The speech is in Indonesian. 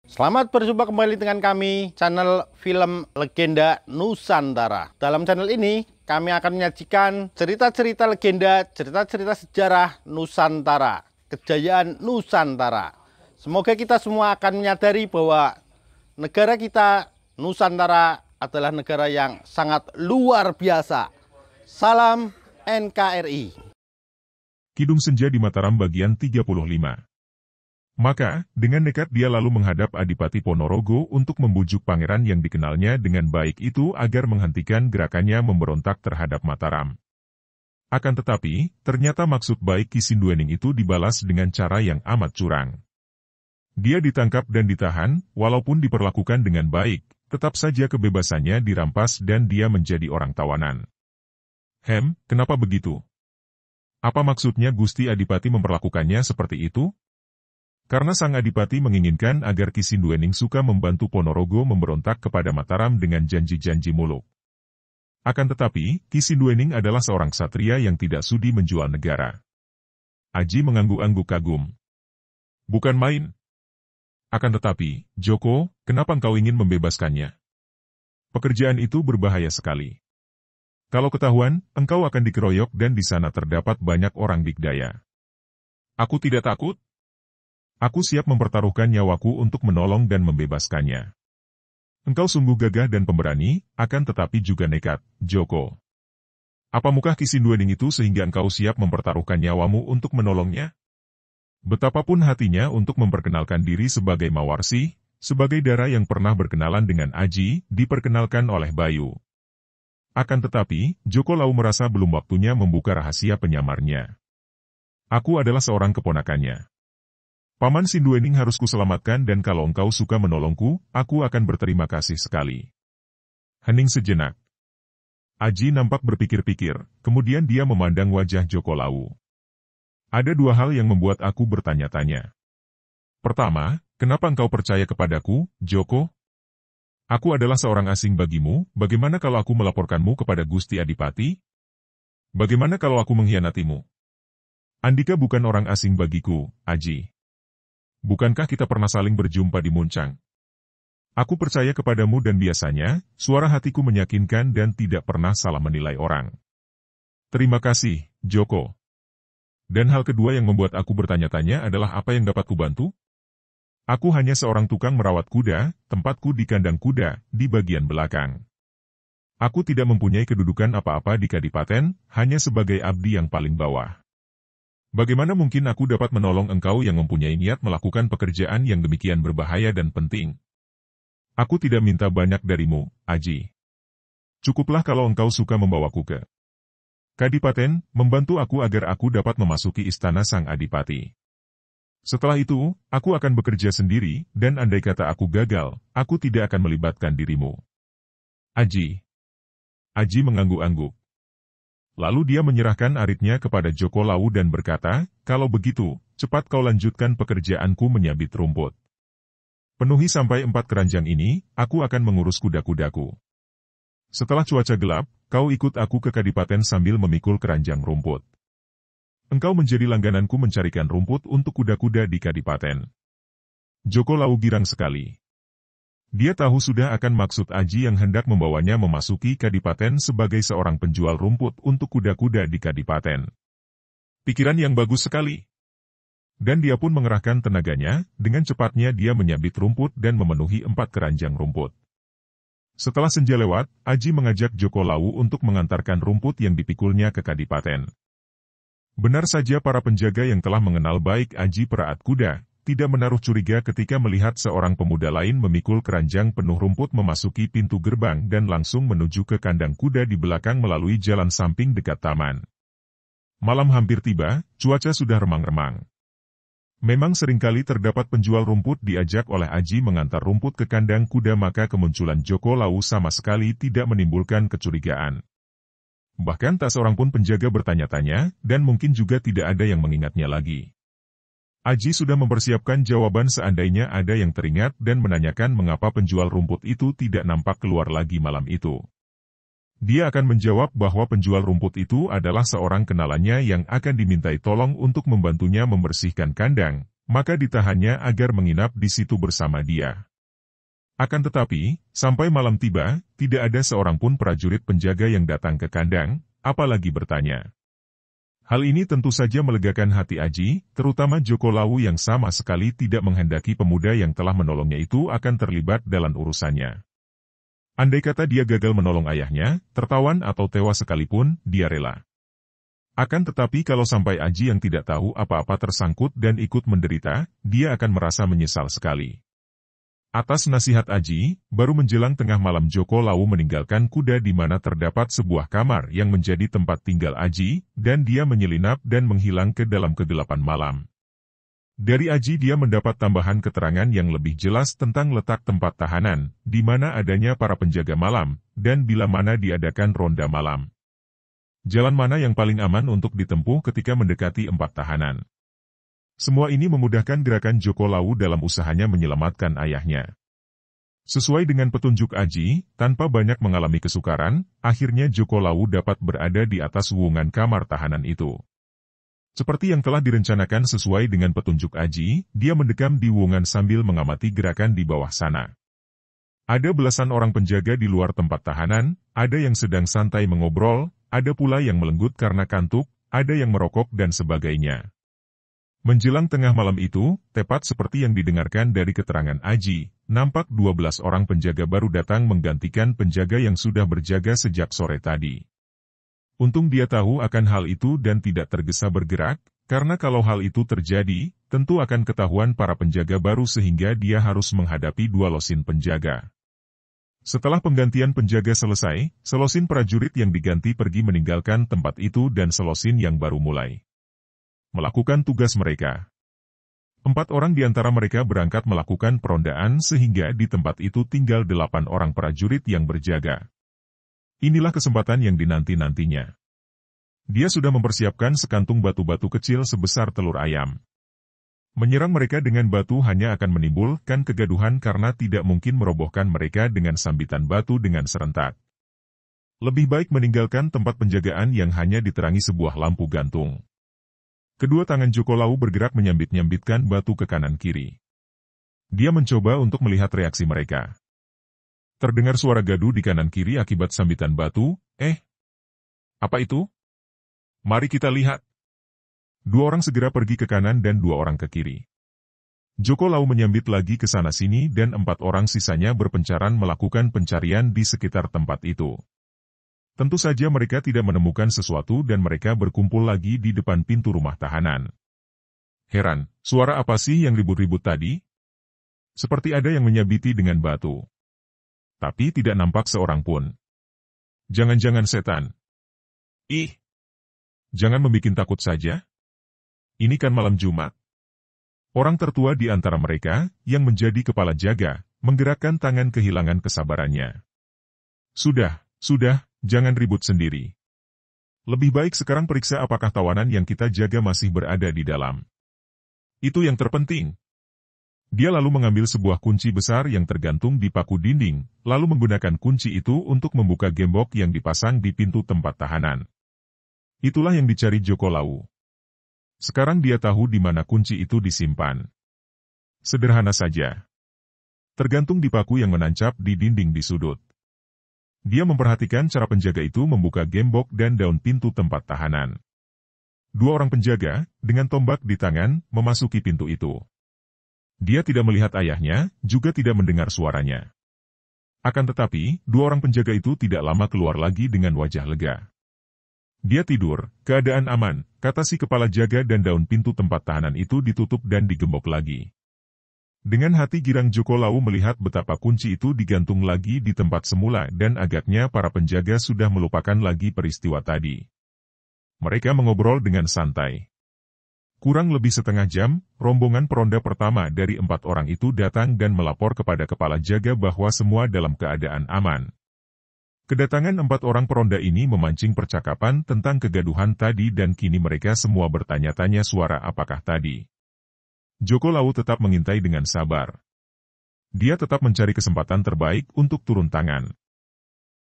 Selamat berjumpa kembali dengan kami, channel Film Legenda Nusantara. Dalam channel ini, kami akan menyajikan cerita-cerita legenda, cerita-cerita sejarah Nusantara, kejayaan Nusantara. Semoga kita semua akan menyadari bahwa negara kita, Nusantara, adalah negara yang sangat luar biasa. Salam NKRI. Kidung Senja di Mataram bagian 35. Maka, dengan nekat dia lalu menghadap Adipati Ponorogo untuk membujuk pangeran yang dikenalnya dengan baik itu agar menghentikan gerakannya memberontak terhadap Mataram. Akan tetapi, ternyata maksud baik Ki Sinduening itu dibalas dengan cara yang amat curang. Dia ditangkap dan ditahan, walaupun diperlakukan dengan baik, tetap saja kebebasannya dirampas dan dia menjadi orang tawanan. Kenapa begitu? Apa maksudnya Gusti Adipati memperlakukannya seperti itu? Karena sang Adipati menginginkan agar Ki Sinduening suka membantu Ponorogo memberontak kepada Mataram dengan janji-janji muluk. Akan tetapi, Ki Sinduening adalah seorang ksatria yang tidak sudi menjual negara. Aji mengangguk-angguk kagum. Bukan main. Akan tetapi, Joko, kenapa engkau ingin membebaskannya? Pekerjaan itu berbahaya sekali. Kalau ketahuan, engkau akan dikeroyok dan di sana terdapat banyak orang dikdaya. Aku tidak takut. Aku siap mempertaruhkan nyawaku untuk menolong dan membebaskannya. Engkau sungguh gagah dan pemberani, akan tetapi juga nekat, Joko. Apa mukah Ki Sinduening itu sehingga engkau siap mempertaruhkan nyawamu untuk menolongnya? Betapapun hatinya untuk memperkenalkan diri sebagai Mawarsi, sebagai dara yang pernah berkenalan dengan Aji, diperkenalkan oleh Bayu. Akan tetapi, Joko Lau merasa belum waktunya membuka rahasia penyamarnya. Aku adalah seorang keponakannya. Paman Sinduening harus kuselamatkan dan kalau engkau suka menolongku, aku akan berterima kasih sekali. Hening sejenak. Aji nampak berpikir-pikir, kemudian dia memandang wajah Joko Lau. Ada dua hal yang membuat aku bertanya-tanya. Pertama, kenapa engkau percaya kepadaku, Joko? Aku adalah seorang asing bagimu, bagaimana kalau aku melaporkanmu kepada Gusti Adipati? Bagaimana kalau aku mengkhianatimu? Andika bukan orang asing bagiku, Aji. Bukankah kita pernah saling berjumpa di Muncang? Aku percaya kepadamu dan biasanya, suara hatiku meyakinkan dan tidak pernah salah menilai orang. Terima kasih, Joko. Dan hal kedua yang membuat aku bertanya-tanya adalah apa yang dapat kubantu? Aku hanya seorang tukang merawat kuda, tempatku di kandang kuda, di bagian belakang. Aku tidak mempunyai kedudukan apa-apa di Kadipaten, hanya sebagai abdi yang paling bawah. Bagaimana mungkin aku dapat menolong engkau yang mempunyai niat melakukan pekerjaan yang demikian berbahaya dan penting? Aku tidak minta banyak darimu, Aji. Cukuplah kalau engkau suka membawaku ke Kadipaten, membantu aku agar aku dapat memasuki istana sang Adipati. Setelah itu, aku akan bekerja sendiri, dan andai kata aku gagal, aku tidak akan melibatkan dirimu. Aji. Aji mengangguk-angguk. Lalu dia menyerahkan aritnya kepada Joko Lau dan berkata, kalau begitu, cepat kau lanjutkan pekerjaanku menyabit rumput. Penuhi sampai 4 keranjang ini, aku akan mengurus kuda-kudaku. Setelah cuaca gelap, kau ikut aku ke Kadipaten sambil memikul keranjang rumput. Engkau menjadi langgananku mencarikan rumput untuk kuda-kuda di Kadipaten. Joko Lau girang sekali. Dia tahu sudah akan maksud Aji yang hendak membawanya memasuki Kadipaten sebagai seorang penjual rumput untuk kuda-kuda di Kadipaten. Pikiran yang bagus sekali. Dan dia pun mengerahkan tenaganya, dengan cepatnya dia menyabit rumput dan memenuhi 4 keranjang rumput. Setelah senja lewat, Aji mengajak Joko Lau untuk mengantarkan rumput yang dipikulnya ke Kadipaten. Benar saja para penjaga yang telah mengenal baik Aji peraat kuda, tidak menaruh curiga ketika melihat seorang pemuda lain memikul keranjang penuh rumput memasuki pintu gerbang dan langsung menuju ke kandang kuda di belakang melalui jalan samping dekat taman. Malam hampir tiba, cuaca sudah remang-remang. Memang seringkali terdapat penjual rumput diajak oleh Aji mengantar rumput ke kandang kuda maka kemunculan Joko Lau sama sekali tidak menimbulkan kecurigaan. Bahkan tak seorang pun penjaga bertanya-tanya, dan mungkin juga tidak ada yang mengingatnya lagi. Aji sudah mempersiapkan jawaban seandainya ada yang teringat dan menanyakan mengapa penjual rumput itu tidak nampak keluar lagi malam itu. Dia akan menjawab bahwa penjual rumput itu adalah seorang kenalannya yang akan dimintai tolong untuk membantunya membersihkan kandang, maka ditahannya agar menginap di situ bersama dia. Akan tetapi, sampai malam tiba, tidak ada seorang pun prajurit penjaga yang datang ke kandang, apalagi bertanya. Hal ini tentu saja melegakan hati Aji, terutama Joko Lawu yang sama sekali tidak menghendaki pemuda yang telah menolongnya itu akan terlibat dalam urusannya. Andai kata dia gagal menolong ayahnya, tertawan atau tewas sekalipun, dia rela. Akan tetapi kalau sampai Aji yang tidak tahu apa-apa tersangkut dan ikut menderita, dia akan merasa menyesal sekali. Atas nasihat Aji, baru menjelang tengah malam Joko Lawu meninggalkan kuda di mana terdapat sebuah kamar yang menjadi tempat tinggal Aji, dan dia menyelinap dan menghilang ke dalam kegelapan malam. Dari Aji dia mendapat tambahan keterangan yang lebih jelas tentang letak tempat tahanan, di mana adanya para penjaga malam, dan bila mana diadakan ronda malam. Jalan mana yang paling aman untuk ditempuh ketika mendekati 4 tahanan. Semua ini memudahkan gerakan Joko Lawu dalam usahanya menyelamatkan ayahnya. Sesuai dengan petunjuk Aji, tanpa banyak mengalami kesukaran, akhirnya Joko Lawu dapat berada di atas wuungan kamar tahanan itu. Seperti yang telah direncanakan sesuai dengan petunjuk Aji, dia mendekam di wuungan sambil mengamati gerakan di bawah sana. Ada belasan orang penjaga di luar tempat tahanan, ada yang sedang santai mengobrol, ada pula yang melenggut karena kantuk, ada yang merokok dan sebagainya. Menjelang tengah malam itu, tepat seperti yang didengarkan dari keterangan Aji, nampak 12 orang penjaga baru datang menggantikan penjaga yang sudah berjaga sejak sore tadi. Untung dia tahu akan hal itu dan tidak tergesa bergerak, karena kalau hal itu terjadi, tentu akan ketahuan para penjaga baru sehingga dia harus menghadapi 2 losin penjaga. Setelah penggantian penjaga selesai, selosin prajurit yang diganti pergi meninggalkan tempat itu dan selosin yang baru mulai melakukan tugas mereka. 4 orang di antara mereka berangkat melakukan perondaan sehingga di tempat itu tinggal 8 orang prajurit yang berjaga. Inilah kesempatan yang dinanti-nantinya. Dia sudah mempersiapkan sekantung batu-batu kecil sebesar telur ayam. Menyerang mereka dengan batu hanya akan menimbulkan kegaduhan karena tidak mungkin merobohkan mereka dengan sambitan batu dengan serentak. Lebih baik meninggalkan tempat penjagaan yang hanya diterangi sebuah lampu gantung. Kedua tangan Joko Lawu bergerak menyambit-nyambitkan batu ke kanan-kiri. Dia mencoba untuk melihat reaksi mereka. Terdengar suara gaduh di kanan-kiri akibat sambitan batu. Apa itu? Mari kita lihat. 2 orang segera pergi ke kanan dan 2 orang ke kiri. Joko Lawu menyambit lagi ke sana-sini dan 4 orang sisanya berpencaran melakukan pencarian di sekitar tempat itu. Tentu saja mereka tidak menemukan sesuatu dan mereka berkumpul lagi di depan pintu rumah tahanan. Heran, suara apa sih yang ribut-ribut tadi? Seperti ada yang menyabiti dengan batu. Tapi tidak nampak seorang pun. Jangan-jangan setan. Jangan membikin takut saja. Ini kan malam Jumat. Orang tertua di antara mereka, yang menjadi kepala jaga, menggerakkan tangan kehilangan kesabarannya. Sudah, jangan ribut sendiri. Lebih baik sekarang periksa apakah tawanan yang kita jaga masih berada di dalam. Itu yang terpenting. Dia lalu mengambil sebuah kunci besar yang tergantung di paku dinding, lalu menggunakan kunci itu untuk membuka gembok yang dipasang di pintu tempat tahanan. Itulah yang dicari Joko Lawu. Sekarang dia tahu di mana kunci itu disimpan. Sederhana saja. Tergantung di paku yang menancap di dinding di sudut. Dia memperhatikan cara penjaga itu membuka gembok dan daun pintu tempat tahanan. 2 orang penjaga, dengan tombak di tangan, memasuki pintu itu. Dia tidak melihat ayahnya, juga tidak mendengar suaranya. Akan tetapi, 2 orang penjaga itu tidak lama keluar lagi dengan wajah lega. Dia tidur, keadaan aman, kata si kepala jaga dan daun pintu tempat tahanan itu ditutup dan digembok lagi. Dengan hati girang Joko Lawu melihat betapa kunci itu digantung lagi di tempat semula dan agaknya para penjaga sudah melupakan lagi peristiwa tadi. Mereka mengobrol dengan santai. Kurang lebih setengah jam, rombongan peronda pertama dari 4 orang itu datang dan melapor kepada kepala jaga bahwa semua dalam keadaan aman. Kedatangan 4 orang peronda ini memancing percakapan tentang kegaduhan tadi dan kini mereka semua bertanya-tanya suara apakah tadi. Joko Lawu tetap mengintai dengan sabar. Dia tetap mencari kesempatan terbaik untuk turun tangan.